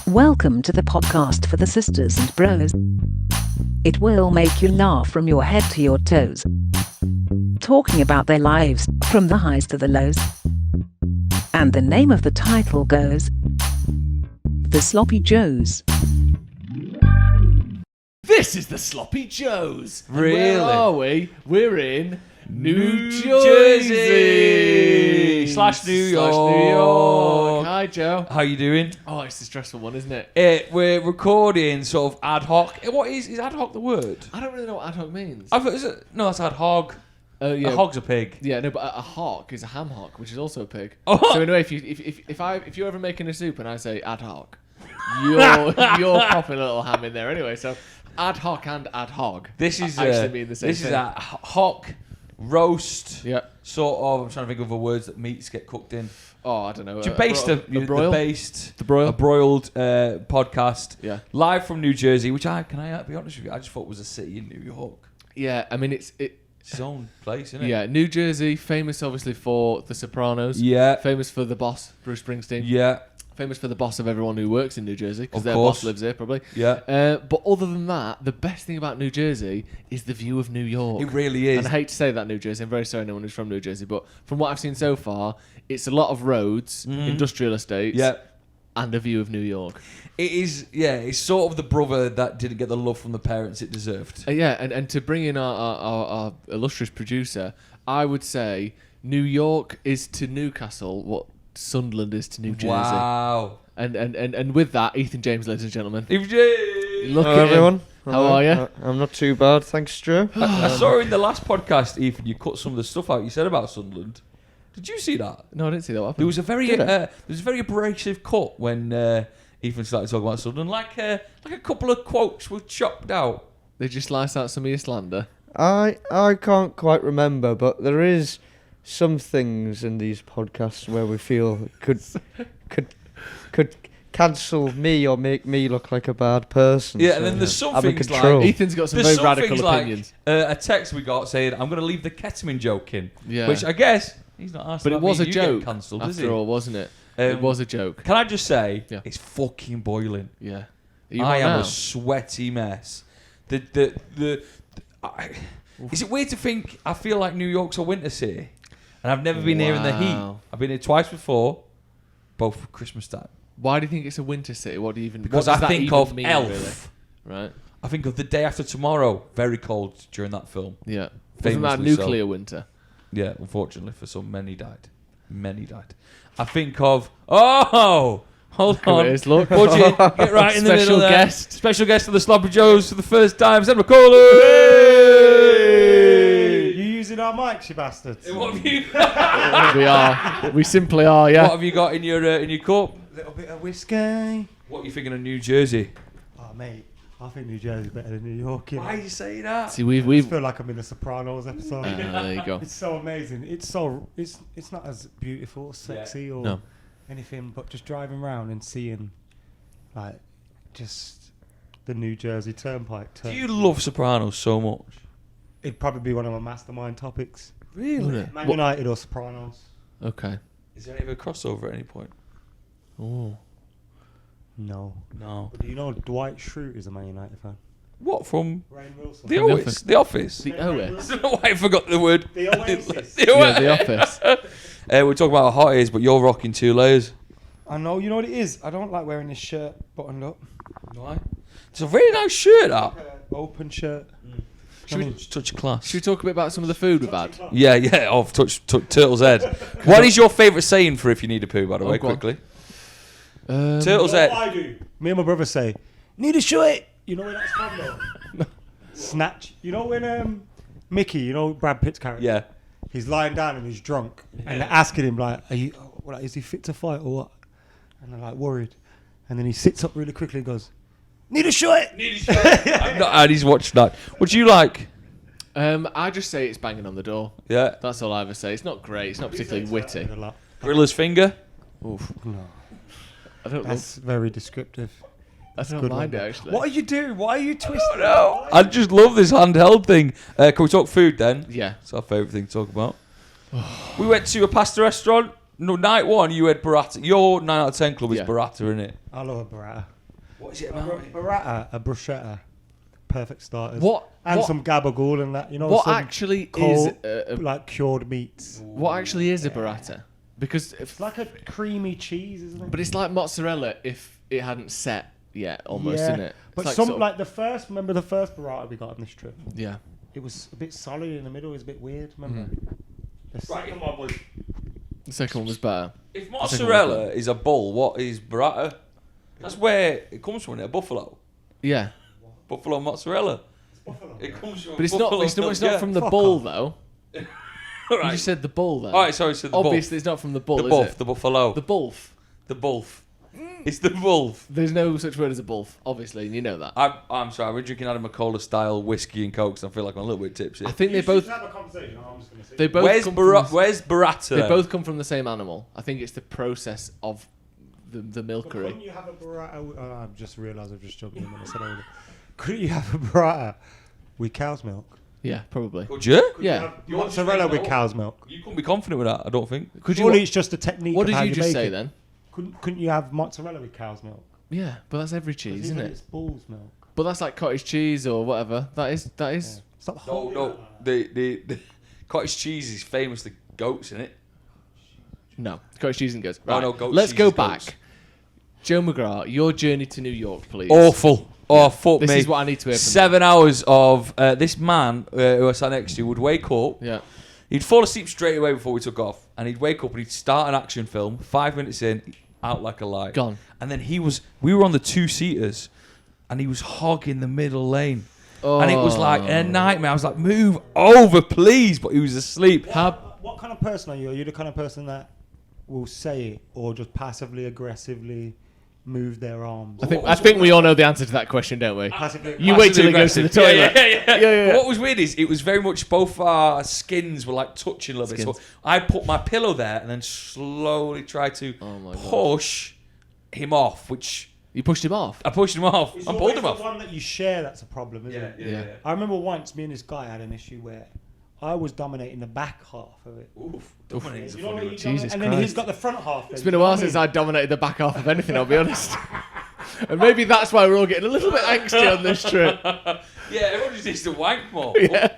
Welcome to the podcast for the sisters and bros. It will make you laugh from your head to your toes. Talking about their lives, from the highs to the lows. And the name of the title goes, The Sloppy Joes. This is the Sloppy Joes. Really? Where are we? We're in New Jersey slash New York. Hi, Joe. How you doing? Oh, it's the stressful one, isn't it? We're recording sort of ad hoc. What is ad hoc the word? I don't really know what ad hoc means. No, that's ad hog. Yeah. A hog's a pig. Yeah, no, but a hock is a ham hock, which is also a pig. Oh. So anyway, if you're ever making a soup and I say ad hoc, you're popping a little ham in there anyway. So ad hoc and ad hog. This is actually mean the same this thing. is a hock roast. Yeah. Sort of. I'm trying to think of the words that meats get cooked in. Oh, I don't know. The broiled podcast. Yeah. Live from New Jersey, which can I be honest with you? I just thought was a city in New York. Yeah, I mean it's its own place, isn't it? Yeah, New Jersey, famous obviously for The Sopranos. Yeah. Famous for the boss, Bruce Springsteen. Yeah. Famous for the boss of everyone who works in New Jersey, because Of their course. boss lives here, probably. Yeah. But other than that, the best thing about New Jersey is the view of New York. It really is. And I hate to say that, New Jersey. I'm very sorry anyone who's from New Jersey, but from what I've seen so far, it's a lot of roads, industrial estates, Yeah. and a view of New York. It is, yeah, it's sort of the brother that didn't get the love from the parents it deserved. Yeah, and to bring in our illustrious producer, I would say New York is to Newcastle what Sunderland is to New Jersey. Wow. And with that, Ethan James, ladies and gentlemen. Look Hello, at everyone. How are you? I'm not too bad, thanks, Joe. I saw in the last podcast, Ethan, you cut some of the stuff out you said about Sunderland. Did you see that? No, I didn't see that. What happened? There was a very abrasive cut when Ethan started talking about Sunderland. Like a couple of quotes were chopped out. Did you slice out some of your slander? I can't quite remember, but there is some things in these podcasts where we feel could cancel me or make me look like a bad person. Yeah, so and then there's some I'm in things control. like Ethan's got some there's very radical things opinions. Like, a text we got saying, "I'm going to leave the ketamine joke in," Yeah. which I guess he's not asked. But it about was me, a you joke, get cancelled, is after it? all, wasn't it? It was a joke. Can I just say, Yeah. it's fucking boiling. Yeah. I am a sweaty mess. Is it weird to think I feel like New York's a winter city? And I've never been here in the heat. Wow. I've been here twice before, both for Christmas time. Why do you think it's a winter city? What do you even? Because what I does that think even of mean, Elf. Really? Right. I think of The Day After Tomorrow, very cold during that film. Yeah. Wasn't that Famously so. nuclear winter? Yeah, unfortunately for some, many died. I think of, hold Look on. at this, look. Budget, get right in the middle Special there. guest. Special guest for the Sloppy Joes for the first time, Adam McKola. You using our mics, you bastards? What have you got? We are. We simply are, yeah. What have you got in your cup? A little bit of whiskey. What are you thinking of New Jersey? Oh, mate, I think New Jersey's better than New York. You know? Why you say that? See, I we've just feel like I'm in a Sopranos episode. there you go. It's so amazing. It's not as beautiful, sexy, or No. anything, but just driving around and seeing, like, just the New Jersey Turnpike. Do you love Sopranos so much? It'd probably be one of my mastermind topics. Really? Man United or Sopranos. Okay. Is there any crossover at any point? Oh. No. No. But do you know Dwight Schrute is a Man United fan? What, from Rainn Wilson. The From The Office? Office. The Office? The I Oasis. don't know why I forgot the word. The Oasis. The Yeah, The Office. We're talking about how hot it is, but you're rocking 2 layers. I know. You know what it is? I don't like wearing this shirt buttoned up. Why? It's a really nice shirt, that. Open shirt. Should we, It's touch of class. should we talk a bit about some of the food we've had? Yeah, I've touched Turtle's head. What is your favourite saying for if you need a poo, by the way, go on. quickly? Um, Turtle's You know head. what I do? Me and my brother say, need a shirt. You know where that's from though? Snatch. You know when Mickey, you know Brad Pitt's character? Yeah. He's lying down and he's drunk. And they're asking him like, is he fit to fight or what? And they're like worried. And then he sits up really quickly and goes, need a shirt. I'm not, and he's watched that. What do you like? I just say it's banging on the door. Yeah. That's all I ever say. It's not great. It's not particularly witty. Gorilla's finger? Oof. No. I don't. That's very descriptive. I don't good mind it one. actually. What are you doing? Why are you twisting? No. I just love this handheld thing. Can we talk food then? Yeah. It's our favourite thing to talk about. We went to a pasta restaurant. No, night one, you had burrata. Your 9 out of 10 club is Yeah. burrata, isn't it? I love a burrata. What is it about? A bruschetta, perfect starters. What some gabagool and that. You know, what some actually cold, is like cured meats. what actually is a burrata? Because It's like a creamy cheese, isn't it? but it's like mozzarella if it hadn't set yet, almost, isn't it? It's But like some sort of- like the first burrata we got on this trip. yeah. It was a bit solid in the middle. It was a bit weird. Remember? The Right. second one was. The second one was better. If mozzarella is a bull, what is burrata? That's where it comes from, isn't it? A buffalo. Yeah, Buffalo mozzarella. Buffalo. It comes from but it's buffalo not. It's not milk, from the Fuck bull off. though. yeah. You Right. just said the bull then. All right, sorry, so the Obviously, it's not from the bull, bull. is The it? buff, the buffalo. The bulf. The bulf. It's the bulf. There's no such word as a bulf, obviously, and you know that. I'm sorry, we're drinking Adam McKola style whiskey and coke, so I feel like I'm a little bit tipsy. I think they both. have a conversation. I'm just gonna say. They both. Where's come from the- where's burrata? They both come from the same animal. I think it's the process of the milkery. Couldn't you have a burrata? I've just realised I've just jumped in when I said all that. Couldn't you have a burrata with cow's milk? Yeah, probably. Could you? Yeah. You want to Mozzarella make with no- cow's milk. You couldn't be confident with that, I don't think. Could you? Surely it's just a technique. What of did how you just make say it. then? Couldn't you have mozzarella with cow's milk? Yeah, but that's every 'Cause cheese, even isn't It's it? bull's milk. But that's like cottage cheese or whatever. That is. Yeah. Stop No, holding no. it like The cottage cheese is famous for goats in it. No, cottage cheese and goes. No, Right. no, goat Let's cheese go is back. goats. Joe McGrath, your journey to New York, please. Awful. Oh, fuck This me. is what I need to hear from 7 hours of this man who I sat next to would wake up. Yeah. He'd fall asleep straight away before we took off. And he'd wake up and he'd start an action film. 5 minutes in, out like a light. Gone. And then we were on the 2-seaters. And he was hogging the middle lane. And it was like a nightmare. I was like, move over, please. But he was asleep. What kind of person are you? Are you the kind of person that will say it or just passively aggressively move their arms? I think we all know the answer to that question, don't we? Passively. You wait till he goes to the toilet. Yeah. But what was weird is it was very much both our skins were like touching a little bit. So I put my pillow there and then slowly tried to Oh my God. push him off, which You pushed him off. I pushed him off. It's I pulled always him the off. one that you share that's a problem, isn't it? Yeah. I remember once me and this guy had an issue where I was dominating the back half of it. Oof. Dominates a You know funny what word. you Jesus and then he's Christ. got the front half. It's been a while since I dominated the back half of anything, I'll be honest. And maybe that's why we're all getting a little bit angsty on this trip. Yeah, everyone just needs to wank more. Yeah.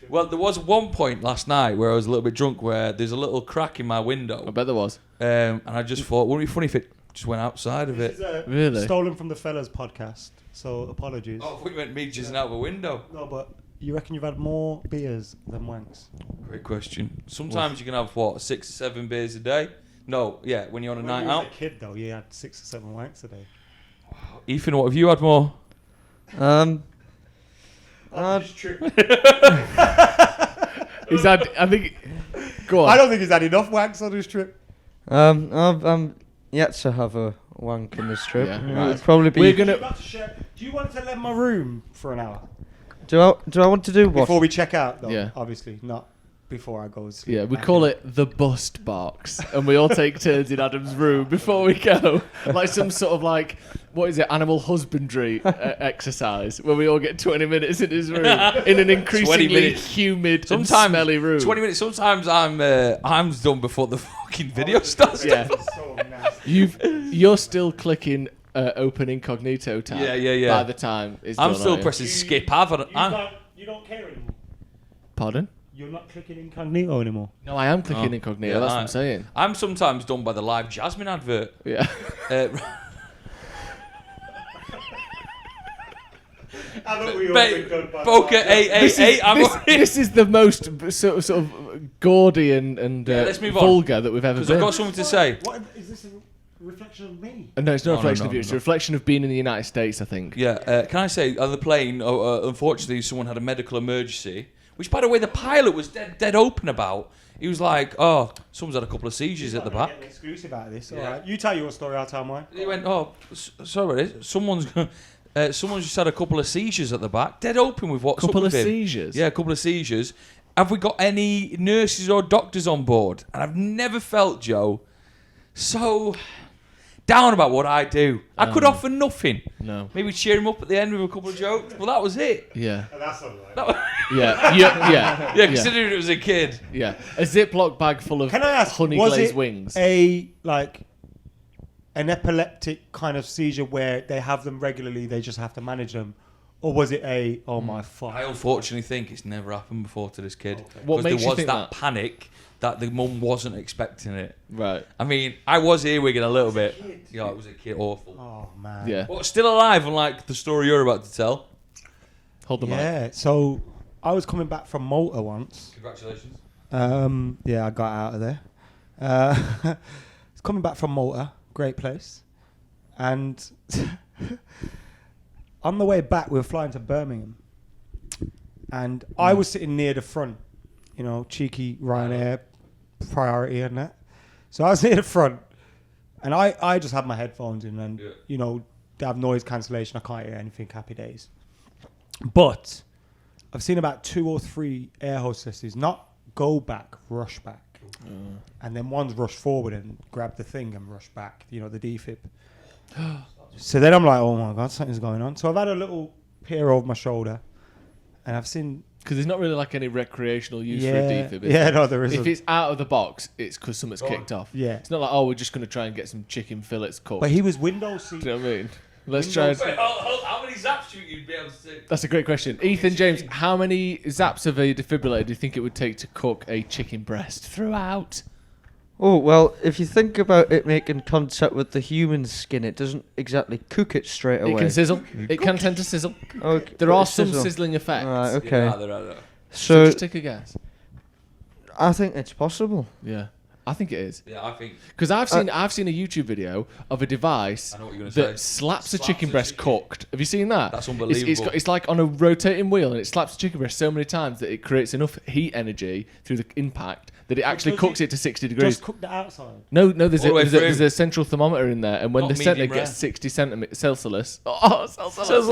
Well, there was one point last night where I was a little bit drunk where there's a little crack in my window. I bet there was. And I just thought, wouldn't it be funny if it just went outside of it? Really? Stolen from the Fellas podcast, so apologies. Oh, I thought you meant me jizzing out of a window. No, but you reckon you've had more beers than wanks? Great question. Sometimes you can have, 6 or 7 beers a day? No, yeah, when you're on a night When you out. was a kid, though, you had 6 or 7 wanks a day. Ethan, what have you had more? He's had, I think. Go on. I don't think he's had enough wanks on his trip. I'm yet to have a wank in this trip. Yeah, It right. would probably be. We're gonna. Do you want to lend my room for an hour? Do I want to do what? Before we check out, though, Yeah. obviously, not before I go to sleep. Yeah, we back call in. it the bust box, and we all take turns in Adam's room before we go, like some sort of what is it, animal husbandry exercise, where we all get 20 minutes in his room in an increasingly minutes. humid, and Sometimes smelly room. 20 minutes. Sometimes I'm done before the fucking video starts. Yeah. It's so nasty. You're still clicking open incognito tab. Yeah. By the time it's I'm done, still aren't you? pressing skip. You don't care anymore. Pardon? You're not clicking incognito anymore. No, I am clicking Oh. incognito. Yeah, that's what I'm saying. I'm sometimes done by the live Jasmine advert. Yeah. Poker 888. This is the most sort of gaudy and let's move on. vulgar that we've ever Because I've been. got something to say. What is this a reflection of me? No, it's not a reflection of you. no, It's no. a reflection of being in the United States, I think. Yeah, can I say, on the plane, unfortunately, someone had a medical emergency, which, by the way, the pilot was dead open about. He was like, someone's had a couple of seizures at the back. Get an exclusive out of this. Yeah. All right. You tell your story, I'll tell mine. He went, sorry, someone's just had a couple of seizures at the back. Dead open with what's Couple up of with him. seizures? Yeah, a couple of seizures. Have we got any nurses or doctors on board? And I've never felt, Joe, so down about what I do. I could offer nothing. No. Maybe cheer him up at the end with a couple of jokes. Well, that was it. Yeah. That's all right. That was, Yeah. yeah, considering it was a kid. Yeah. A Ziploc bag full of Can I ask, honey was glazed it wings. a an epileptic kind of seizure where they have them regularly, they just have to manage them? Or was it my fuck? I unfortunately think it's never happened before to this kid. What Because makes there you was think that that? panic that the mum wasn't expecting it. Right. I mean, I was earwigging a little bit. Yeah, it was a kid, awful. Oh, man. Yeah. But still alive, unlike the story you're about to tell. Hold the mic. Yeah, so I was coming back from Malta once. Congratulations. Yeah, I got out of there. I was coming back from Malta, great place. And on the way back, we were flying to Birmingham. And I was sitting near the front, you know, cheeky Ryanair priority and that. So I was near the front. And I just had my headphones in and, you know, they have noise cancellation. I can't hear anything, happy days. But I've seen about 2 or 3 air hostesses not go back, rush back. And then one's rush forward and grab the thing and rush back, you know, the defib. So then I'm like, oh my God, something's going on. So I've had a little peer over my shoulder and I've seen... Because there's not really like any recreational use for a defib. is Yeah, there? no, there isn't. If it's out of the box, it's because something's kicked off. Yeah. It's not like, oh, we're just going to try and get some chicken fillets cooked. But he was window seat. Do you know what I mean? Let's try and... How many zaps do you think you'd be able to take? That's a great question. Ethan James, how many zaps of a defibrillator do you think it would take to cook a chicken breast throughout? Oh, well, if you think about it making contact with the human skin, it doesn't exactly cook it straight away. It can sizzle. It can tend to sizzle. Okay, There are some sizzling effects. Right, okay. Yeah, So So, just take a guess. I think it's possible. Yeah. I think it is. I think... Because I've seen a YouTube video of a device I know what you're gonna that say. slaps a Slaps chicken a breast chicken. cooked. Have you seen that? That's It's unbelievable. it's like on a rotating wheel and it slaps the chicken breast so many times that it creates enough heat energy through the impact that it actually does cooks it it to 60 degrees. Just cook the outside. No, there's All the way there's through. a central thermometer in there, and when Not the centre medium gets rare. 60 Celsius. Oh, Celsius.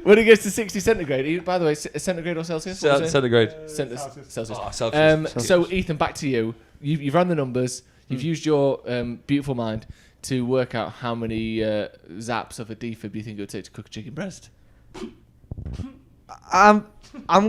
When it gets to 60 centigrade, by the way, centigrade or Celsius? What was it? Centigrade. Celsius. Oh, Celsius. So Ethan, back to you. You've run the numbers. You've used your beautiful mind to work out how many zaps of a defib you think it would take to cook a chicken breast. I'm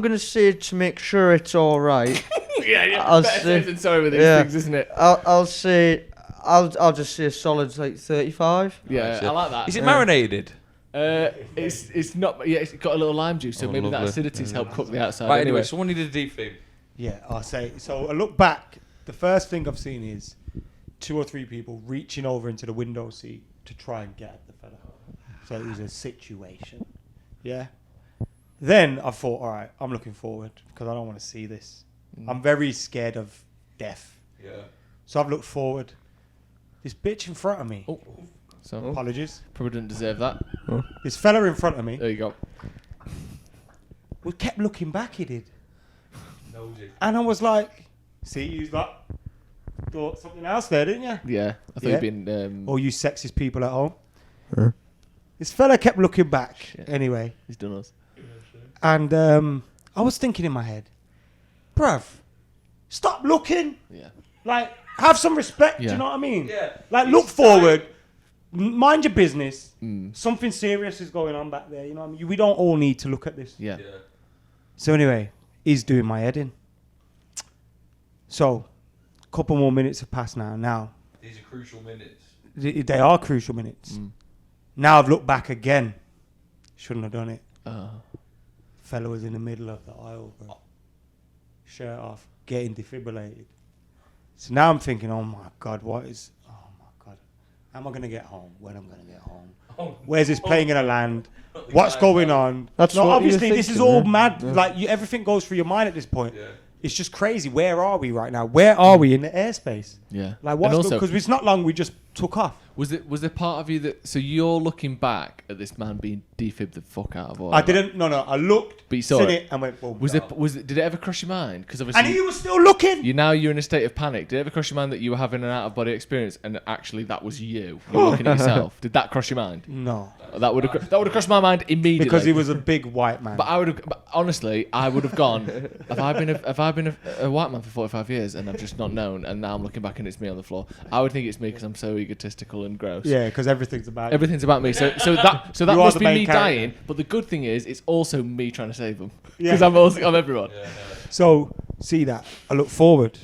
gonna say to make sure it's all right. yeah. I'll Better say- safe than sorry with these yeah. things, isn't it? I'll say I'll just say a solid like 35. Yeah, Right, I like that. Is it marinated? It's not. Yeah, it's got a little lime juice, so Oh, maybe that lovely. acidity's helped cook the outside. Right, anyway, someone needed a defib. Yeah, I'll say. So I look back. The first thing I've seen is 2 or 3 people reaching over into the window seat to try and get at the fella. So it was a situation. Yeah. Then I thought, all right, I'm looking forward because I don't want to see this. I'm very scared of death. Yeah. So I've looked forward. This bitch in front of me. Oh, so Apologies. probably didn't deserve that. This fella in front of me. There you go. We kept looking back. He did. Nosy. And I was like, see, you thought something else there, didn't you? Yeah, I thought Yeah. you'd been. All you sexist people at home. This fella kept looking back. Shit. Anyway. He's done us. And I was thinking in my head, bruv, stop looking. Yeah. Like, have some respect. Do Yeah. you know what I mean? Yeah. Like, look forward. Mind your business. Mm. Something serious is going on back there. You know what I mean? We don't all need to look at this. Yeah. So anyway, he's doing my head in. So, a couple more minutes have passed now. Now, These are crucial minutes. they are crucial minutes. Mm. Now I've looked back again. Shouldn't have done it. Oh. Fella was in the middle of the aisle, bro. Shirt off, getting defibrillated. So now I'm thinking, oh my God, oh my God. How am I going to get home? When I'm going to get home? Where's this plane going to land? What's going on? That's no, what obviously you're this is thinking, all yeah. mad. Yeah. Like everything goes through your mind at this point. Yeah. It's just crazy. Where are we right now? Where are we in the airspace? Yeah. Like And what's also, because it's not long. We just took off. was there part of you that? So you're looking back at this man being defibbed the fuck out of all. I of that. didn't. No. I looked. But you saw seen it. and went boom. Did it ever cross your mind? Because obviously. And he was still looking. You're in a state of panic. Did it ever cross your mind that you were having an out of body experience and actually that was you? You were looking at yourself. Did that cross your mind? No, That would have crossed my mind immediately. because he was a big white man. But honestly, I would have gone. Have I been a white man for 45 years and I've just not known? And now I'm looking back and it's me on the floor. I would think it's me because I'm so egotistical and gross. Yeah, because everything's about you. Everything's about me. So that You are must the be main me character. dying. But the good thing is, it's also me trying to save them Yeah. because I'm everyone. So see that. I look forward.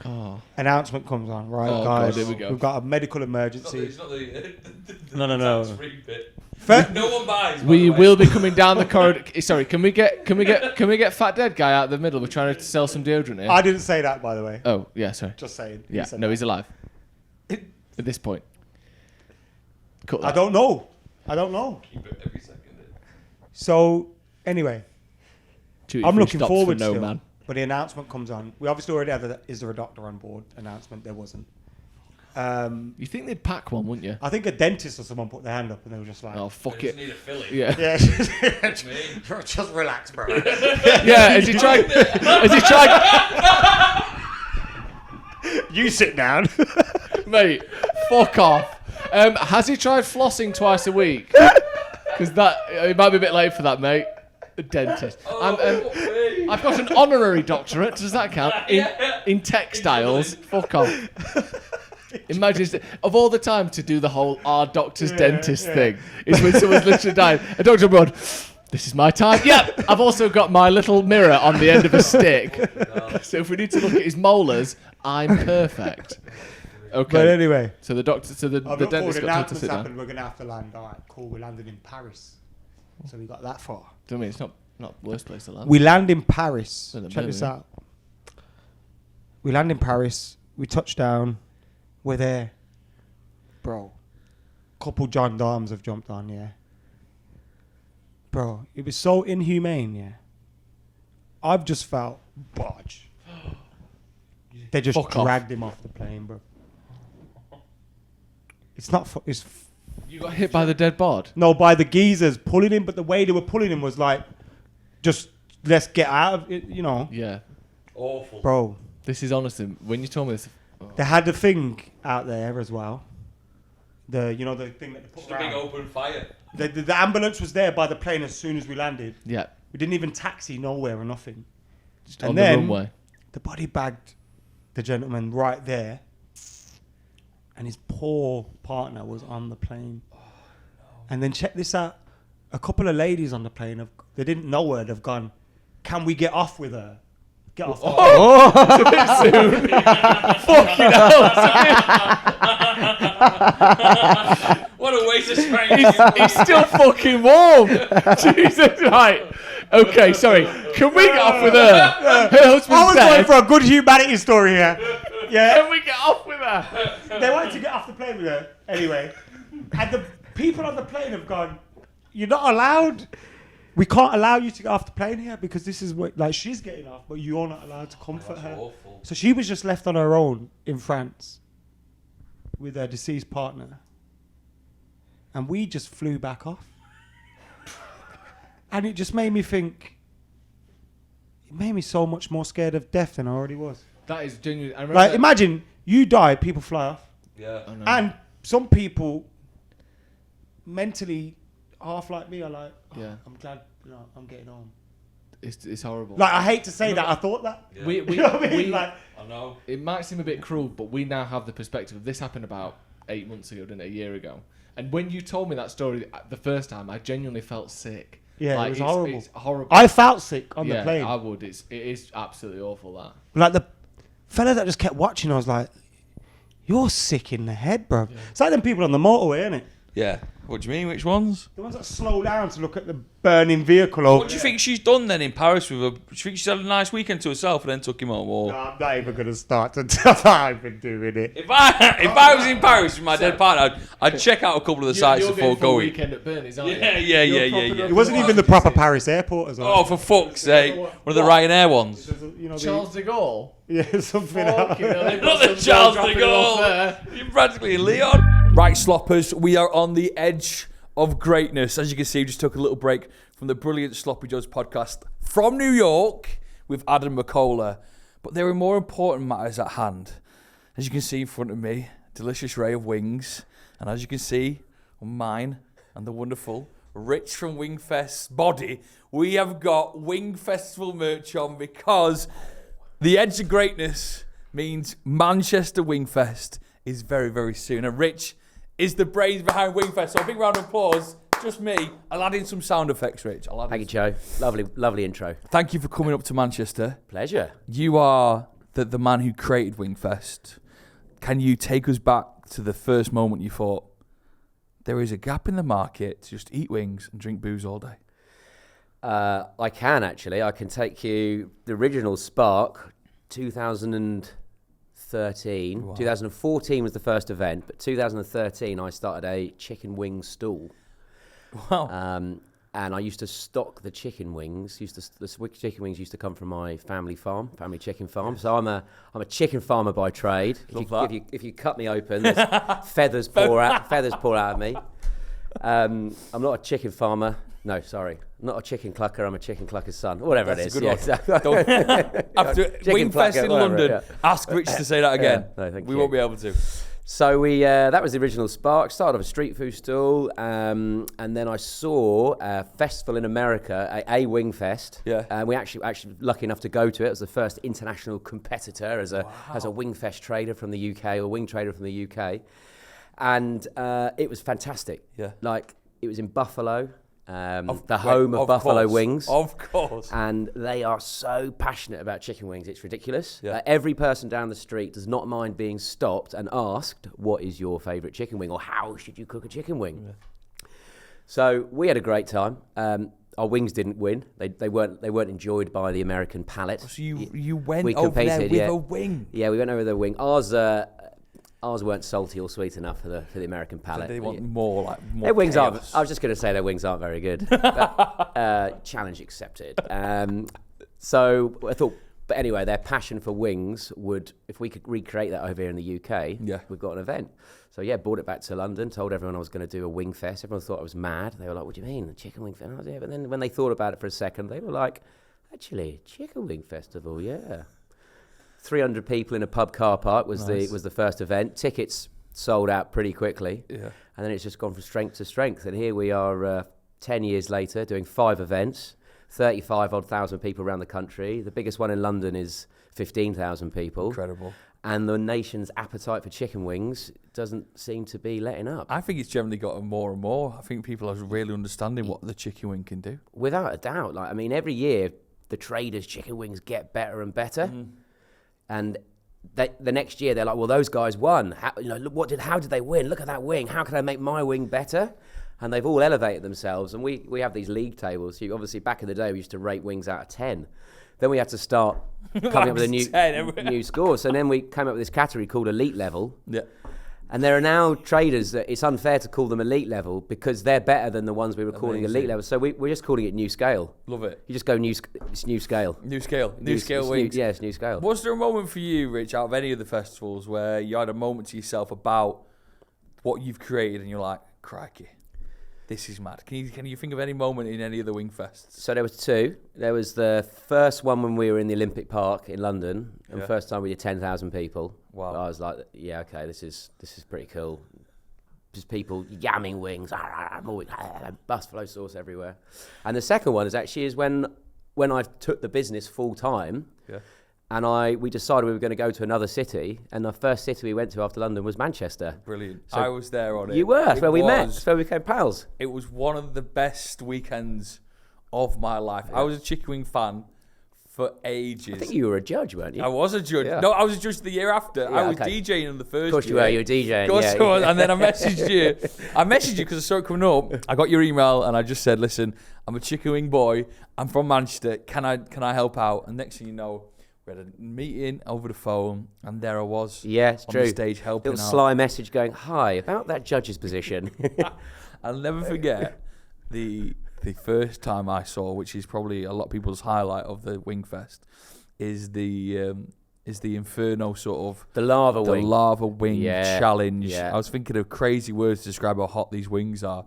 Oh. Announcement comes on, right, Oh, guys? God, here we go. We've got a medical emergency. It's not the No. tax-free bit. Fir- No one buys. by We the way. will be coming down the corridor. Sorry, can we get Fat Dead Guy out of the middle? We're trying to sell some deodorant here. I didn't say that, by the way. Oh, yeah, sorry. Just saying. Yeah, You said no, that. he's alive. At this point. Cut that. I don't know. Keep it every second. So, anyway, Duty I'm free looking stops forward for no still. man. But the announcement comes on. We obviously already had the "Is there a doctor on board?" announcement. There wasn't. You think they'd pack one, wouldn't you? I think a dentist or someone put their hand up and they were just like, Oh, fuck Just it. need a filling. Yeah. "Yeah, just relax, bro." Yeah, has he tried... You sit down. Mate, fuck off. Has he tried flossing twice a week? Because it might be a bit late for that, mate. A dentist. I've got an honorary doctorate. Does that count? In textiles. Fuck off. Imagine, of all the time to do the whole our doctor's dentist thing, is when someone's literally dying. A doctor abroad, this is my time. Yep, I've also got my little mirror on the end of a stick. So if we need to look at his molars, I'm perfect. Okay. But anyway, So the doctor, the I've looked forward. dentist got to Announcements sit down. happened. We're gonna have to land. All right, cool. We landed in Paris, so we got that far. Do you know what I mean it's not the worst place to land? We land in Paris. Well, Check this maybe. out. We land in Paris. We touch down. We're there, bro. Couple gendarmes have jumped on. Yeah, bro. It was so inhumane. Yeah, I've just felt bodge. They just Fuck off. dragged him off the plane, bro. It's not. You got hit by the dead bod. No, by the geezers pulling him, but the way they were pulling him was like, just let's get out of it, you know, Yeah. Awful. bro. This is honestly, when you told me this, They had the thing out there as well. The thing that they put Just a big around. open fire. The ambulance was there by the plane as soon as we landed. yeah, We didn't even taxi nowhere or nothing. just And on then- the runway. The body bagged the gentleman right there, and his poor partner was on the plane. And then check this out: a couple of ladies on the plane they didn't know her. They've gone, "Can we get off with her? Get off." It's a bit soon. Fucking hell. What a waste of space. He's still fucking warm. Jesus, right. Okay, sorry. Can we get off with her? Her I husband's was going dead. for a good humanity story here. Yeah, Can we get off with her? they wanted to get off the plane with her anyway, and the people on the plane have gone, "You're not allowed. We can't allow you to get off the plane here because this is what like she's getting off, but you're not allowed to comfort her." Awful. So she was just left on her own in France with her deceased partner, and we just flew back off. And it just made me think. It made me so much more scared of death than I already was. That is genuine. I remember Like, imagine you die, people fly off. Yeah. I know. And some people, mentally, half like me, are like, oh, Yeah. I'm glad I'm getting home. It's horrible. Like, I hate to say that, I thought that. Yeah. we, You know what I mean? we, Like, I know. it might seem a bit cruel, but we now have the perspective of this happened about 8 months ago, didn't it? A year ago. And when you told me that story the first time, I genuinely felt sick. yeah, Like, it was it's- horrible. It's horrible. I felt sick on yeah, the plane. I would. It is absolutely awful, that. Like, the fella that just kept watching, I was like, you're sick in the head, bro. Yeah. It's like them people on the motorway, isn't it? Yeah. What do you mean? Which ones? The ones that slow down to look at the burning vehicle over. What do you think she's done then in Paris with her? Do you think she's had a nice weekend to herself and then took him home? Or No, I'm not even going to start to tell I've been doing it. if I was in Paris with my dead partner, I'd check out a couple of the sites You're before getting full going. weekend at Bernie's, aren't Yeah, you? yeah, You're yeah, proper yeah, yeah. It wasn't even the proper Paris airport as well. Oh, for fuck's sake! One of the Ryanair ones. You know, Charles de Gaulle. yeah, something Fucking hell, they've Not got the some Charles girl de dropping off there. Gaulle. You're practically in Leon. Right, Sloppers, we are on the edge of greatness. As you can see, we just took a little break from the brilliant Sloppy Joes podcast from New York with Adam McKola. But there are more important matters at hand. As you can see in front of me, delicious array of wings. And as you can see on mine and the wonderful Rich from Wingfest's body, we have got Wing Festival merch on because the edge of greatness means Manchester Wingfest is very, very soon. And Rich is the brains behind Wingfest. So a big round of applause. Just me. I'll add in some sound effects, Rich. I'll add Thank in you, Joe. Lovely intro. Thank you for coming up to Manchester. Pleasure. You are the man who created Wingfest, can you take us back to the first moment you thought, there is a gap in the market to just eat wings and drink booze all day? I can actually. I can take you the original spark, 2013. Wow. 2014 was the first event, but 2013 I started a chicken wing stall. Wow. And I used to stock the chicken wings. The chicken wings used to come from my family chicken farm. So I'm a chicken farmer by trade. If you cut me open, there's feathers pour out of me. I'm not a chicken farmer. No, sorry. I'm not a chicken clucker. I'm a chicken clucker's son. Whatever That's it is. a good one. After Wingfest in London, ask Rich to say that again. No, thank we you. won't be able to. So that was the original spark. Started off a street food stall, and then I saw a festival in America, a Wingfest. Yeah. And we actually lucky enough to go to it. It was the first international competitor as a Wingfest trader from the UK, or wing trader from the UK, and it was fantastic. Yeah. Like, it was in Buffalo. Home of Buffalo Wings. Of course. And they are so passionate about chicken wings, it's ridiculous. Yeah. Every person down the street does not mind being stopped and asked, what is your favourite chicken wing, or how should you cook a chicken wing? Yeah. So we had a great time. Our wings didn't win. They weren't enjoyed by the American palate. So you went we over there competed, with a wing? Yeah, we went over with a wing. Ours weren't salty or sweet enough for the American palate. They want more their wings chaos. aren't. I was just going to say their wings aren't very good. But, challenge accepted. So I thought, but anyway, their passion for wings would, if we could recreate that over here in the UK, we've got an event. So brought it back to London, told everyone I was going to do a wing fest. Everyone thought I was mad. They were like, what do you mean, a chicken wing fest? But then when they thought about it for a second, they were like, actually, chicken wing festival, yeah. 300 people in a pub car park was the first event. Tickets sold out pretty quickly. Yeah. And then it's just gone from strength to strength. And here we are 10 years later doing 5 events, 35,000 people around the country. The biggest one in London is 15,000 people. Incredible. And the nation's appetite for chicken wings doesn't seem to be letting up. I think it's generally gotten more and more. I think people are really understanding what the chicken wing can do. Without a doubt. Every year the traders' chicken wings get better and better. Mm. And the next year they're like, well, those guys won. How did they win? Look at that wing. How can I make my wing better? And they've all elevated themselves. And we have these league tables. So obviously, back in the day, we used to rate wings out of 10. Then we had to start coming up with a new score. So then we came up with this category called elite level. Yeah. And there are now traders that it's unfair to call them elite level because they're better than the ones we were calling elite level. So we're just calling it new scale. Love it. You just go it's new scale. New scale. New scale wings. It's new scale. Was there a moment for you, Rich, out of any of the festivals where you had a moment to yourself about what you've created and you're like, crikey, this is mad? Can you think of any moment in any of the Wingfests? So there was 2. There was the first one when we were in the Olympic Park in London, and first time we did 10,000 people. Wow! I was like, yeah, okay, this is pretty cool. Just people yamming wings, buffalo sauce everywhere. And the second one is when I took the business full time. Yeah. And we decided we were going to go to another city, and the first city we went to after London was Manchester. Brilliant. So I was there on it. You were. That's where we met. That's where we became pals. It was one of the best weekends of my life. Yeah. I was a chicken wing fan for ages. I think you were a judge, weren't you? I was a judge. Yeah. No, I was a judge the year after. Yeah, I was DJing in the first year. Of course you were. You were DJing. Of course I was. And then I messaged you. I messaged you because I saw it coming up. I got your email and I just said, listen, I'm a chicken wing boy. I'm from Manchester. Can I help out? And next thing you know, we had a meeting over the phone, and there I was on the stage helping out. Little sly message going, hi, about that judge's position. I'll never forget the first time I saw, which is probably a lot of people's highlight of the Wingfest, is the Inferno sort of... The lava wing challenge. Yeah. I was thinking of crazy words to describe how hot these wings are.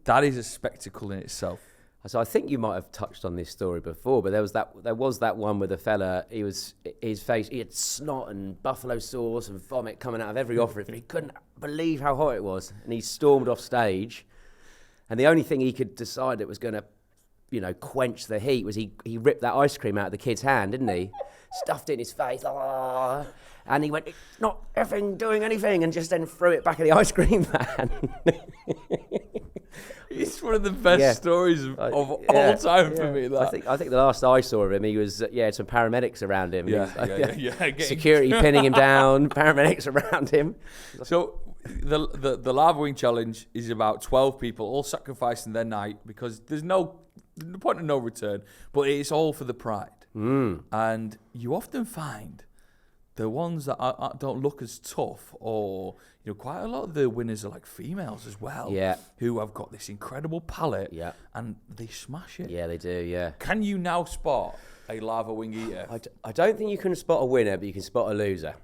That is a spectacle in itself. So I think you might have touched on this story before, but there was that one with a fella. He had snot and buffalo sauce and vomit coming out of every orifice, but he couldn't believe how hot it was, and he stormed off stage. And the only thing he could decide that was going to, quench the heat was he ripped that ice cream out of the kid's hand, didn't he? Stuffed it in his face, and he went, "It's not effing doing anything," and just then threw it back in the ice cream van. It's one of the best stories of all time for me. That. I think the last I saw of him, he was had some paramedics around him. Yeah. Security pinning him down, paramedics around him. So the lava wing challenge is about 12 people all sacrificing their night because there's no point of no return, but it's all for the pride. And you often find the ones that don't look as tough, or quite a lot of the winners are like females as well, who have got this incredible palate, and they smash it. Yeah, they do. Yeah. Can you now spot a lava wing eater? I don't think you can spot a winner, but you can spot a loser.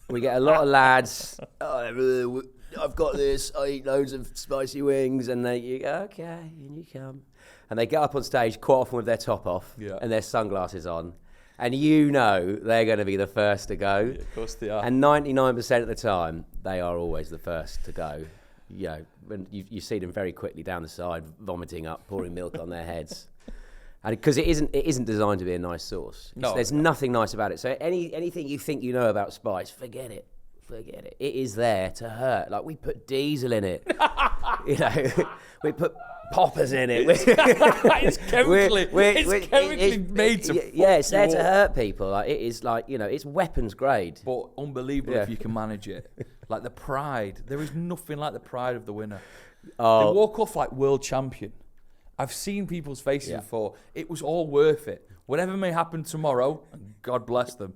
We get a lot of lads. I've got this. I eat loads of spicy wings, and you go, okay, and you come, and they get up on stage quite often with their top off and their sunglasses on. And they're going to be the first to go. Yeah, of course they are. And 99% of the time, they are always the first to go. When you see them very quickly down the side, vomiting up, pouring milk on their heads. And because it isn't designed to be a nice sauce. There's nothing nice about it. So anything you think you know about spice, forget it. It is there to hurt. Like, we put diesel in it. We put poppers in it. It's chemically made to it's there to hurt people. Like, it is like, it's weapons grade. But unbelievable if you can manage it. Like the pride. There is nothing like the pride of the winner. They walk off like world champion. I've seen people's faces before. It was all worth it. Whatever may happen tomorrow, and God bless them,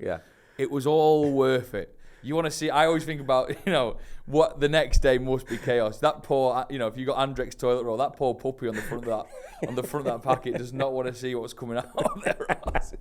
it was all worth it. You want to see, I always think about, what the next day must be chaos. That poor, if you got Andrex toilet roll, that poor puppy on the front of that packet does not want to see what's coming out of their asses.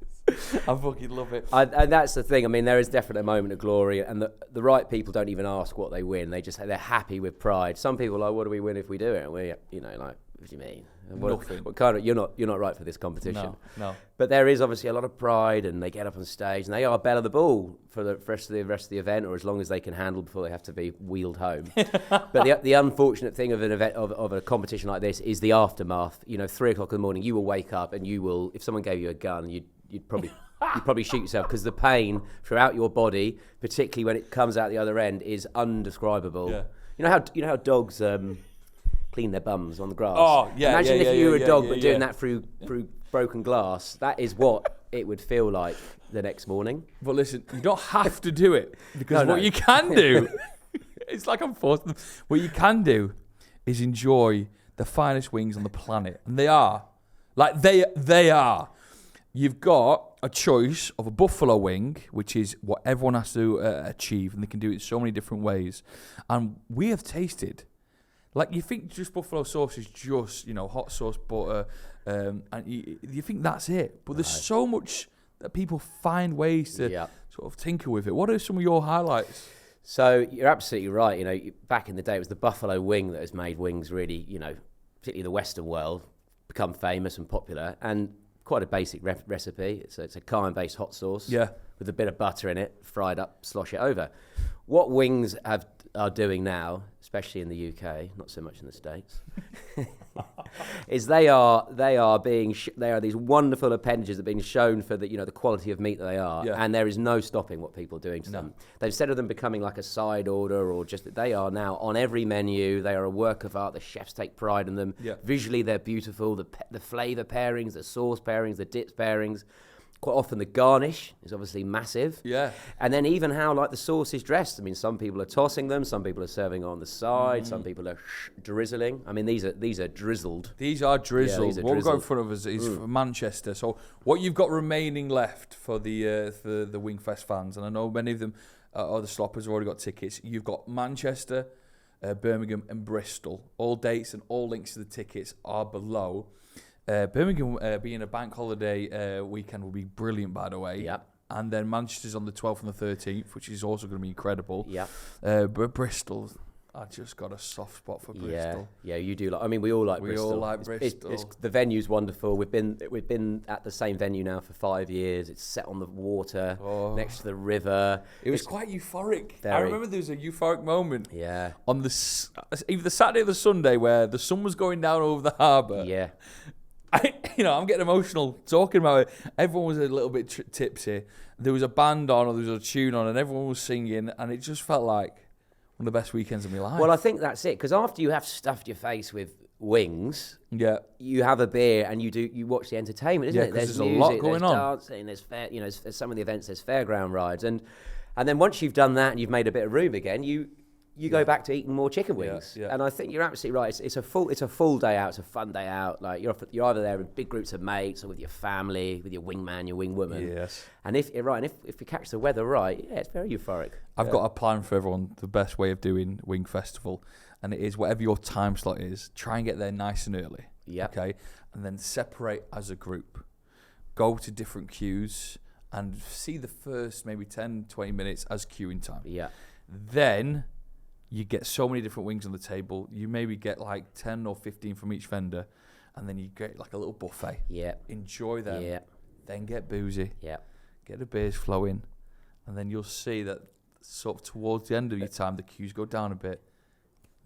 I fucking love it. And that's the thing. I mean, there is definitely a moment of glory, and the right people don't even ask what they win. They're happy with pride. Some people are like, what do we win if we do it? And we, like, what do you mean? What kind of, you're not right for this competition. No. But there is obviously a lot of pride, and they get up on stage and they are bell of the ball for the rest of the event, or as long as they can handle before they have to be wheeled home. But the unfortunate thing of an event of a competition like this is the aftermath. 3 o'clock in the morning, you will wake up and you will, if someone gave you a gun, you'd probably shoot yourself, because the pain throughout your body, particularly when it comes out the other end, is undescribable. Yeah. You know how dogs clean their bums on the grass. Oh, yeah. Imagine if you were a dog but doing that through broken glass. That is what it would feel like the next morning. But listen, you don't have to do it, because what you can do, it's like I'm forced. What you can do is enjoy the finest wings on the planet, and they are. You've got a choice of a buffalo wing, which is what everyone has to achieve, and they can do it so many different ways. And we have tasted. Like, you think just buffalo sauce is just, hot sauce, butter, and you think that's it. But there's so much that people find ways to sort of tinker with it. What are some of your highlights? So you're absolutely right. Back in the day, it was the buffalo wing that has made wings really, particularly the Western world, become famous and popular. And quite a basic recipe. It's a cayenne-based hot sauce with a bit of butter in it, fried up, slosh it over. What wings are doing now, especially in the UK, not so much in the States, is they are these wonderful appendages that are being shown for the quality of meat that they are, and there is no stopping what people are doing to them. Instead of them becoming like a side order, or just that they are now on every menu. They are a work of art. The chefs take pride in them. Visually, they're beautiful. The flavour pairings, the sauce pairings, the dips pairings. Quite often the garnish is obviously massive. Yeah. And then even how the sauce is dressed. I mean, some people are tossing them, some people are serving on the side, some people are drizzling. I mean, these are drizzled. These are drizzled. What we've got in front of us is from Manchester. So what you've got remaining left for the Wingfest fans, and I know many of them, or the Sloppers, have already got tickets. You've got Manchester, Birmingham and Bristol. All dates and all links to the tickets are below. Birmingham being a bank holiday weekend will be brilliant, by the way. Yep. And then Manchester's on the 12th and the 13th, which is also going to be incredible. Yep. But Bristol, I just got a soft spot for Bristol. Yeah, you do. We all like Bristol. We all like Bristol. The venue's wonderful. We've been at the same venue now for 5 years. It's set on the water, next to the river. It was quite euphoric. I remember there was a euphoric moment. Yeah. On either the Saturday or the Sunday where the sun was going down over the harbour. Yeah. I'm getting emotional talking about it. Everyone was a little bit tipsy. There was a band on, or there was a tune on, and everyone was singing, and it just felt like one of the best weekends of my life. Well, I think that's it, because after you have stuffed your face with wings, you have a beer and you watch the entertainment, isn't it? There's music, a lot going there's on. Dancing, there's there's some of the events, there's fairground rides, and then once you've done that and you've made a bit of room again, you go back to eating more chicken wings. And I think you're absolutely right. It's a full day out. It's a fun day out. Like you're either there with big groups of mates or with your family, with your wingman, your wingwoman. Yes. And if you catch the weather right, it's very euphoric. I've got a plan for everyone. The best way of doing Wing Festival, and it is whatever your time slot is. Try and get there nice and early. Yeah. Okay. And then separate as a group. Go to different queues and see the first maybe 10, 20 minutes as queuing time. Yeah. Then you get so many different wings on the table. You maybe get like 10 or 15 from each vendor, and then you get like a little buffet. Yeah. Enjoy them. Yeah. Then get boozy. Yeah. Get the beers flowing, and then you'll see that sort of towards the end of your time, the queues go down a bit.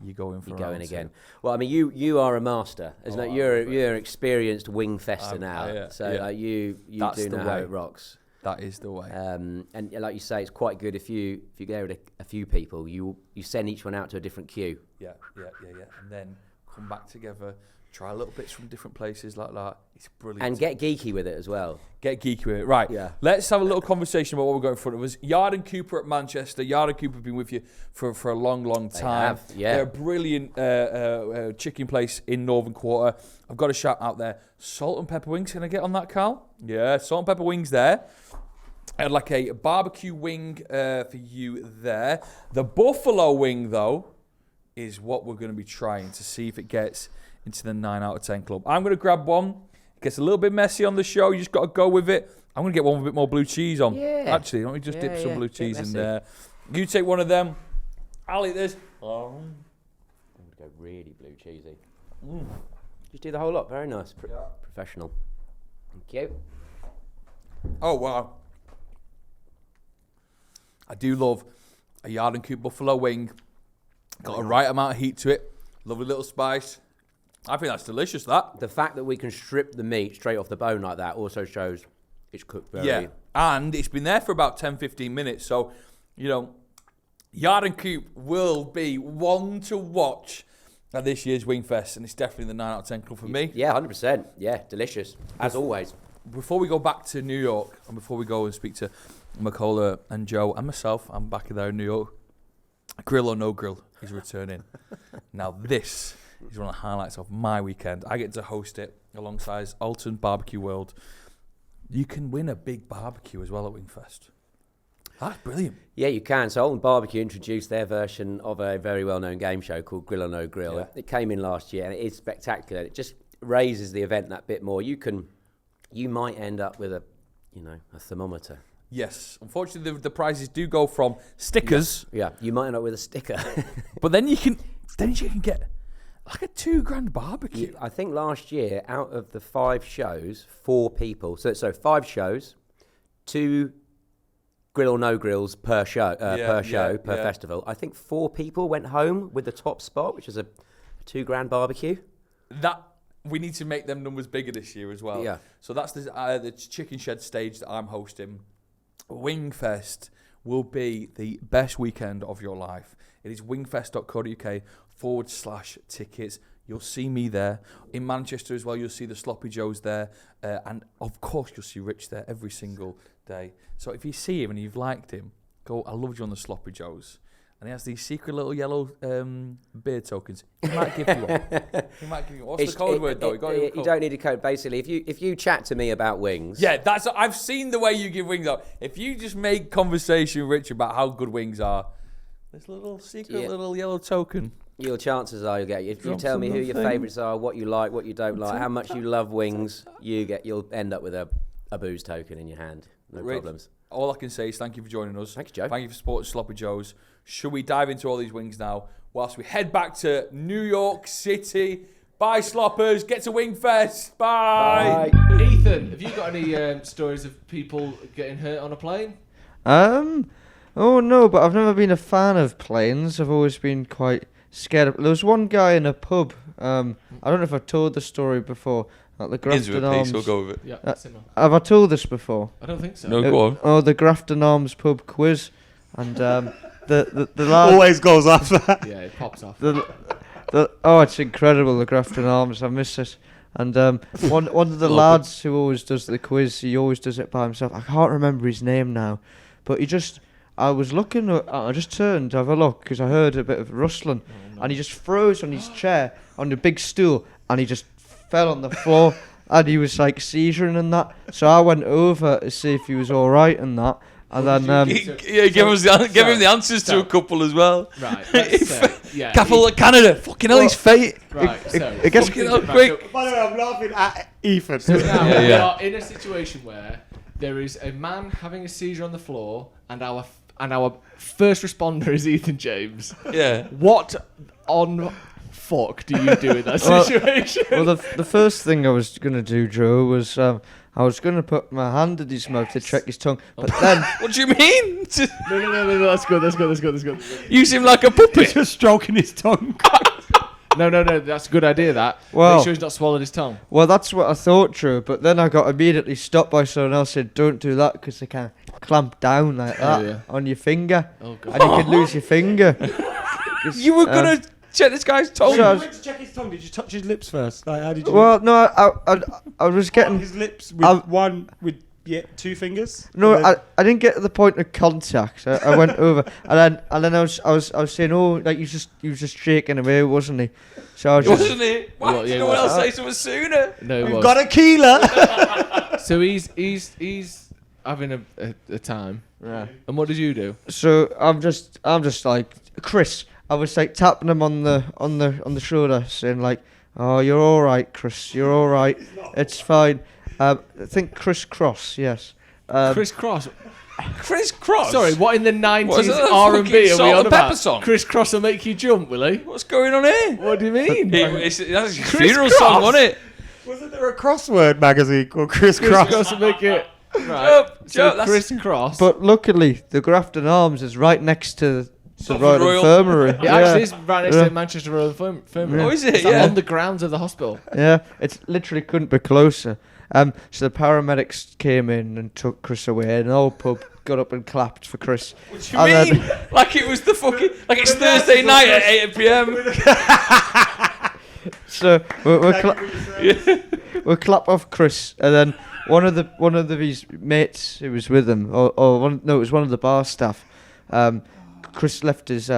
You go in for again. Well, I mean, you are a master, isn't it? You're an experienced wing fester now. You do know how it rocks. That is the way. And like you say, it's quite good if you go with a few people. You send each one out to a different queue. Yeah. And then come back together, try little bits from different places like that. It's brilliant. And get geeky with it as well. Get geeky with it. Right. Yeah. Let's have a little conversation about what we've got in front of us. Yard and Cooper at Manchester. Yard and Cooper have been with you for a long, long time. They have, They're a brilliant chicken place in Northern Quarter. I've got a shout out there. Salt and pepper wings. Can I get on that, Carl? Yeah, salt and pepper wings there. I had like a barbecue wing for you there. The buffalo wing, though, is what we're going to be trying to see if it gets into the 9 out of 10 club. I'm going to grab one. It gets a little bit messy on the show. You just got to go with it. I'm going to get one with a bit more blue cheese on. Yeah. Actually, let me just dip some blue cheese in there. You take one of them. I'll eat this. I'm going to go really blue cheesy. Just do the whole lot. Very nice. Professional. Thank you. Oh, wow. I do love a Yard and Coop buffalo wing. Got a right amount of heat to it. Lovely little spice. I think that's delicious, that. The fact that we can strip the meat straight off the bone like that also shows it's cooked very... Yeah, and it's been there for about 10, 15 minutes. So, Yard and Coop will be one to watch at this year's Wingfest, and it's definitely the 9 out of 10 club for me. Yeah, 100%. Yeah, delicious, as always. Before we go back to New York, and before we go and speak to McKola and Joe and myself, I'm back there in New York. Grill or No Grill is returning. Now, this is one of the highlights of my weekend. I get to host it alongside Alton Barbecue World. You can win a big barbecue as well at Wingfest. That's brilliant. Yeah, you can. So Alton Barbecue introduced their version of a very well-known game show called Grill or No Grill. Yeah. It came in last year, and it is spectacular. It just raises the event that bit more. You might end up with a thermometer. Yes. Unfortunately, the prizes do go from stickers. Yeah, you might end up with a sticker. But then you can get like a $2,000 barbecue. I think last year, out of the 5 shows, 4 people. So 5 shows, 2 Grill or No Grills per show, per festival. I think 4 people went home with the top spot, which is a $2,000 barbecue. That we need to make them numbers bigger this year as well. Yeah. So that's the Chicken Shed stage that I'm hosting. Wingfest will be the best weekend of your life. It is wingfest.co.uk/tickets. You'll see me there. In Manchester as well, you'll see the Sloppy Joes there. And of course, you'll see Rich there every single day. So if you see him and you've liked him, go, I loved you on the Sloppy Joes. And he has these secret little yellow beard tokens. He might give you one. What's the code word, though? You don't need a code. Basically, if you chat to me about wings... Yeah, I've seen the way you give wings out. If you just make conversation, Rich, about how good wings are, there's a little secret little yellow token. Your chances are you'll get... If you tell me who your favourites are, what you like, what you don't like, how much you love wings, you'll end up with a booze token in your hand. No problems. All I can say is thank you for joining us. Thanks, Joe. Thank you for supporting Sloppy Joes. Should we dive into all these wings now whilst we head back to New York City? Bye, Sloppers. Get to Wingfest. Bye. Bye. Ethan, have you got any stories of people getting hurt on a plane? Oh, no, but I've never been a fan of planes. I've always been quite scared of... There was one guy in a pub. I don't know if I've told the story before. At the Grafton Arms. We'll go with it. Yeah, have I told this before? I don't think so. No, go on. Oh, the Grafton Arms pub quiz. And the lad... Always goes off that. Yeah, it pops off. The It's incredible, the Grafton Arms. I miss it. And one of the lads who always does the quiz, he always does it by himself. I can't remember his name now, but I was looking, I just turned to have a look because I heard a bit of rustling, and he just froze on his chair on the big stool, and he just fell on the floor, and he was like seizuring and that. So I went over to see if he was all right and that. And then, give him the answers to a couple as well. Right. Capital of Canada. Fucking hell, he's fate. Right. it gets quick. By the way, I'm laughing at Ethan. So now we are in a situation where there is a man having a seizure on the floor, and our first responder is Ethan James. Yeah. What on fuck do you do in that situation? Well, the first thing I was gonna do, Joe, was I was gonna put my hand in his mouth to check his tongue, but then What do you mean? No. That's good. You seem like a puppet. Just stroking his tongue. No. That's a good idea. That. Well- Make sure he's not swallowed his tongue. well, that's what I thought, Joe. But then I got immediately stopped by someone else saying, "Don't do that because they can clamp down like that yeah. on your finger, Oh god. and you could lose your finger." You were gonna check this guy's tongue. So- You went to check his tongue. Did you touch his lips first? Like, how did you? Well, no, I was getting. his lips with two fingers. No, And then- I didn't get to the point of contact. I went over, and then I was saying, oh, like he was just shaking away, wasn't he? So I was just, Wasn't he? Why Well, did yeah, no one well, else say something sooner? No, it We've was. got a keeler. So he's having a time. yeah. And what did you do? So I'm just like Chris. I was like tapping him on the shoulder, saying like, "Oh, you're all right, Chris. You're all right. It's fine." I think Chris Cross. Yes. Chris Cross. Chris Cross. Sorry, what in the What is 90s that, a R&B fucking are we Salt on and about? Pepper song? Chris Cross will make you jump, will he? What's going on here? What do you mean? That's his Chris funeral Cross. song, wasn't it? Wasn't there a crossword magazine called Chris Chris Cross? Cross will make it... Right. Joe, So that's- Chris Cross... But luckily, the Grafton Arms is right next to the Salford Royal Royal. Infirmary. it actually is right next Yeah. to Manchester Royal Infirmary. Oh, is it? It's like Yeah. on the grounds of the hospital. Yeah, it literally couldn't be closer. So the paramedics came in and took Chris away, and the whole pub got up and clapped for Chris. What do you And mean? Like it was the fucking... Like it's Thursday night at 8 p.m. So we'll clap off Chris, and then one of his mates who was with him, it was one of the bar staff. Chris left his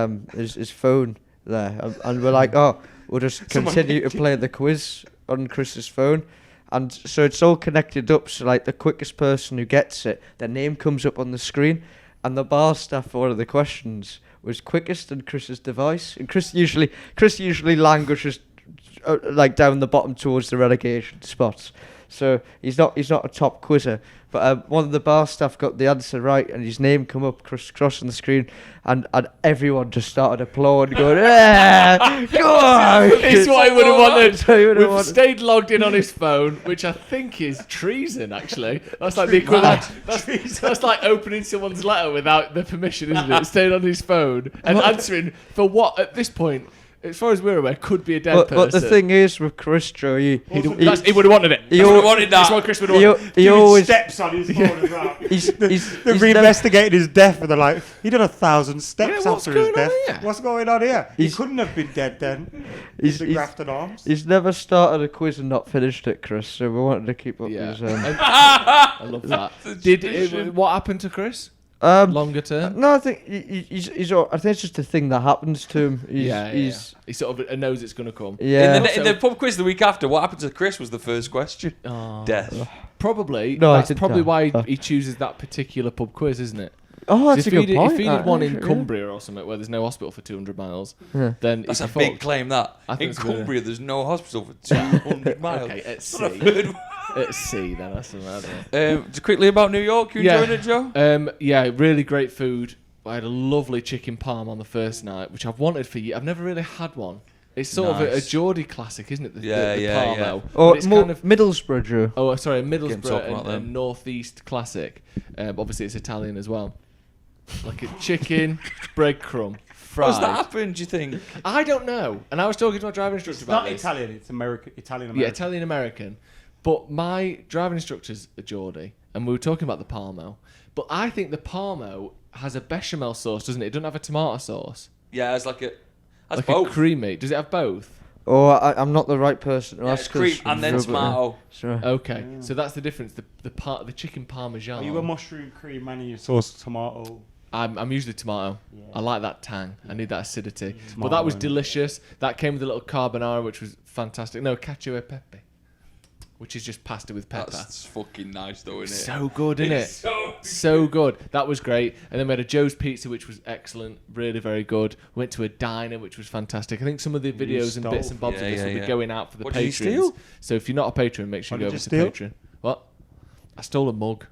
phone there, and we're like, oh, we'll just continue to play the quiz on Chris's phone. And so it's all connected up, so like the quickest person who gets it, their name comes up on the screen, and the bar staff for one of the questions was quickest on Chris's device, and Chris usually languishes like down the bottom towards the relegation spots. So he's not a top quizzer, but one of the bar staff got the answer right, and his name come up Cross on the screen, and everyone just started applauding, going, "Yeah, go on!" It's what he would have wanted. That's what he would have We've wanted. stayed logged in on his phone, which I think is treason, actually. That's like the equivalent. That's like opening someone's letter without the permission, isn't it? Staying on his phone and answering for what, at this point, as far as we're aware, could be a dead person. But the thing is with Chris, Joe, he He would have wanted it. he He would al- have wanted That's that. what Chris would have wanted. he Doing always steps on his phone as well. he's They've never- reinvestigated his death, and they're like, he did 1,000 steps Yeah, what's after his going on death. here? What's going on here? He He's- couldn't have been dead then. he's- the he's- Grafton Arms. He's never started a quiz and not finished it, Chris. So we wanted to keep up Yeah. his. I love that. What happened to Chris? Longer term? No, I think he's. I think it's just a thing that happens to him. He's He sort of knows it's going to come. yeah. In the pub quiz the week after, what happened to Chris was the first question. Oh. Death. Probably. No, I That's didn't probably know. why he chooses that particular pub quiz, isn't it? Oh, that's a good point. If he did one in Yeah. Cumbria or something where there's no hospital for 200 miles, Yeah. then That's a it's big claim, that. I think In it's a bit of- Cumbria, there's no hospital for 200 miles. Okay, at Not a sea. third one. At sea, then that's another. Just quickly about New York, you enjoying it, Joe? Yeah, really great food. I had a lovely chicken parm on the first night, which I've wanted for years. I've never really had one. It's sort of a Nice. Geordie classic, isn't it? The Yeah, yeah, parmo. yeah. But Or it's kind of Middlesbrough, Joe. oh, sorry, Getting Middlesbrough talking about and them. Northeast classic. Obviously, it's Italian as well. Like a chicken breadcrumb fried. How's that happened, do you think? I don't know. And I was talking to my driving instructor It's about not this. Italian, it's Italian-American. Yeah, Italian American. But my driving instructor's a Geordie, and we were talking about the Parmo. But I think the Parmo has a bechamel sauce, doesn't it? It doesn't have a tomato sauce. Yeah, it's like That's like both. a creamy. Does it have both? Oh, I'm not the right person to Yeah, ask. cream 'cause and then rubber- tomato. Sure. Okay, so that's the difference. The chicken parmesan. Are you a mushroom cream and your sauce tomato? I'm usually tomato. Yeah. I like that tang. I need that acidity. But Tomato that was and- delicious. That came with a little carbonara, which was fantastic. No, cacio e pepe, which is just pasta with pepper. That's fucking nice though, isn't it? So good, isn't it? So good. That was great. And then we had a Joe's Pizza, which was excellent. Really, very good. Went to a diner, which was fantastic. I think some of the videos and bits and bobs of this will be going out for the What did you patrons. steal? So if you're not a patron, make sure What you go did over you to steal? Patreon. What? I stole a mug.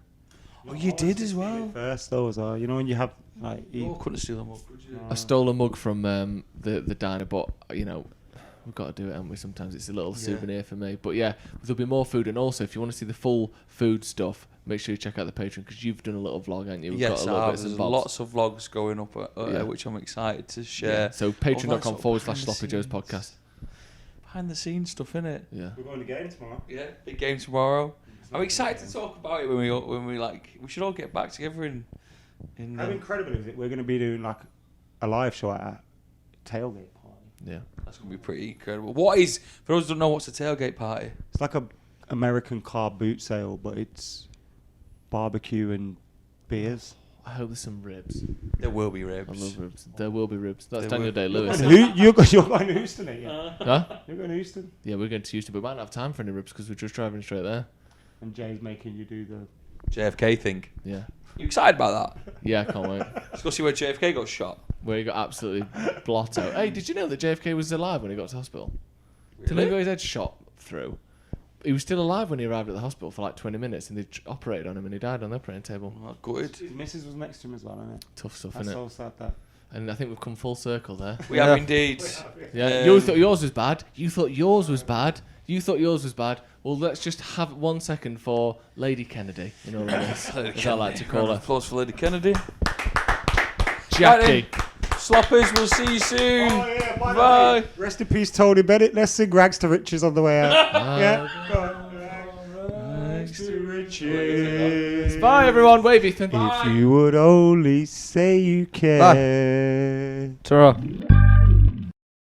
Oh, you did as well. First, though, as well. You know when you have like. Oh, couldn't steal them up, could you? I stole a mug from the diner, but you know, we've got to do it, haven't we? Sometimes it's a little souvenir for me. But yeah, there'll be more food, and also if you want to see the full food stuff, make sure you check out the Patreon because you've done a little vlog, haven't you? We've Yes, got a little bits there's and bobs. lots of vlogs going up, Yeah. which I'm excited to Yeah. share. So All that sort of patreon.com/Sloppy Joe's behind the podcast. Behind the scenes stuff, innit? Yeah. We're going to game tomorrow. Yeah, big game tomorrow. I'm excited to talk about it when we like. We should all get back together in. How incredible is it? We're going to be doing like a live show at a tailgate party. Yeah. That's gonna be pretty incredible. What is, for those who don't know, what's a tailgate party? It's like a American car boot sale, but it's barbecue and beers. I hope there's some ribs. There will be I ribs. love ribs. There will be ribs. That's There Daniel will. Day-Lewis. And you're going to Houston, ain't you? Huh? You're going to Houston? Yeah, we're going to Houston, but we might not have time for any ribs because we're just driving straight there. And Jay's making you do the... JFK thing. Yeah. You excited about that? Yeah, I can't wait. Let's go see where JFK got shot. Where he got absolutely blotto. Hey, did you know that JFK was alive when he got to hospital? Didn't he got his head shot through? He was still alive when he arrived at the hospital for like 20 minutes and they operated on him and he died on the operating table. Oh, good. His missus was next to him as well, isn't it? Tough stuff, That's innit? so sad, that. And I think we've come full circle there. We have indeed. Yeah, you thought yours was bad. You thought yours was bad. You thought yours was bad. Well, let's just have 1 second for Lady Kennedy in all of this, as I like to call her. Applause for Lady Kennedy. Jackie. Sloppers, we'll see you soon. Oh, yeah, by the Bye. way, rest in peace, Tony Bennett. Let's sing Rags to Riches on the way out. Yeah, go on. Rags to Riches. Bye, everyone. Wave, Ethan. If you would only say you care. Ta-ra.